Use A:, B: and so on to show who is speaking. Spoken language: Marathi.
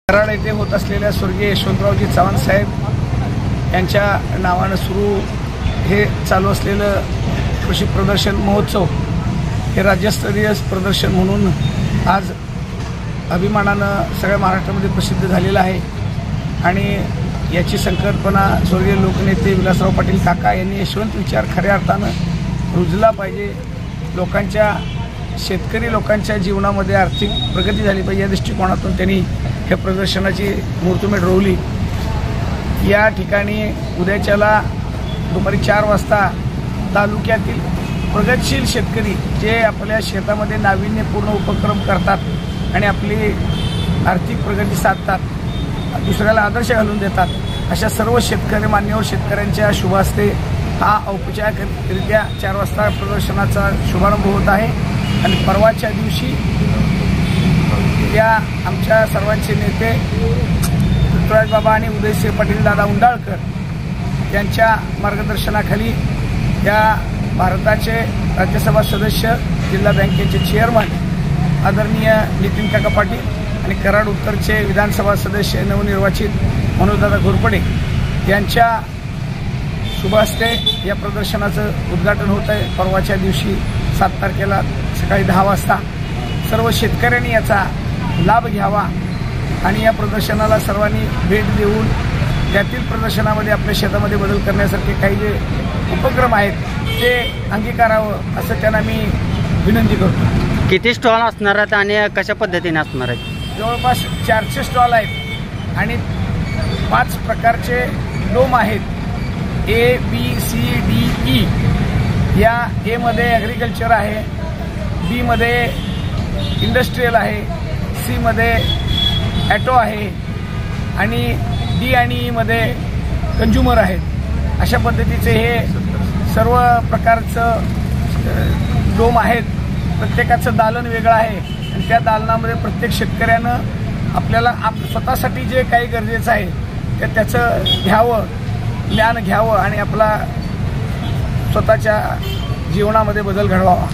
A: कराड येथे होत असलेल्या स्वर्गीय यशवंतरावजी चव्हाण साहेब यांच्या नावाने सुरू हे चालू असलेलं कृषी प्रदर्शन महोत्सव हे राज्यस्तरीय प्रदर्शन म्हणून आज अभिमानानं सगळ्या महाराष्ट्रामध्ये प्रसिद्ध झालेलं आहे। आणि याची संकल्पना स्वर्गीय लोकनेते विलासराव पाटील काका यांनी यशवंत विचार खऱ्या अर्थानं रुजला पाहिजे, लोकांच्या शेतकरी लोकांच्या जीवनामध्ये आर्थिक प्रगती झाली पाहिजे या दृष्टिकोनातून त्यांनी हे प्रदर्शनाची मुहूर्तमेढ रोवली। या ठिकाणी उद्याच्याला दुपारी 4 वाजता तालुक्यातील प्रगतशील शेतकरी जे आपल्या शेतामध्ये नाविन्यपूर्ण उपक्रम करतात आणि आपली आर्थिक प्रगती साधतात, दुसऱ्याला आदर्श घालून देतात, अशा सर्व शेतकरी मान्यवर शेतकऱ्यांच्या शुभ हस्ते हा औपचारिकरित्या 4 वाजता प्रदर्शनाचा शुभारंभ होत आहे। आणि परवाच्या दिवशी या आमच्या सर्वांचे नेते पृथ्वीराज बाबा आणि उदयसिंह पाटील दादा उंडाळकर यांच्या मार्गदर्शनाखाली या भारताचे राज्यसभा सदस्य, जिल्हा बँकेचे चेअरमन आदरणीय नितीन काका पाटील आणि कराड उत्तरचे विधानसभा सदस्य नवनिर्वाचित मनोजदादा घोरपडे यांच्या शुभ हस्ते या प्रदर्शनाचं उद्घाटन होत आहे। परवाच्या दिवशी 7 तारखेला सकाळी 10 वाजता सर्व शेतकऱ्यांनी याचा लाभ घ्यावा आणि या प्रदर्शनाला सर्वांनी भेट देऊन त्यातील प्रदर्शनामध्ये आपल्या शेतामध्ये बदल करण्यासारखे काही जे उपक्रम आहेत ते अंगीकारावं असं त्यांना मी विनंती करतो।
B: किती स्टॉल असणार आहेत आणि कशा पद्धतीने असणार आहेत?
A: जवळपास 400 स्टॉल आहेत आणि 5 प्रकारचे डोम आहेत, A, B, C, D, E। या A मध्ये ॲग्रिकल्चर आहे, B मध्ये इंडस्ट्रियल आहे, C मध्ये ॲटो आहे आणि D आणि E मध्ये कंझ्युमर आहेत। अशा पद्धतीचे हे सर्व प्रकारचं डोम आहेत। प्रत्येकाचं दालन वेगळं आहे आणि त्या दालनामध्ये प्रत्येक शेतकऱ्यानं आपल्याला स्वतःसाठी जे काही गरजेचं आहे ते त्याचं घ्यावं, ज्ञान घ्यावं आणि आपला स्वतःच्या जीवनामध्ये बदल घडवावा।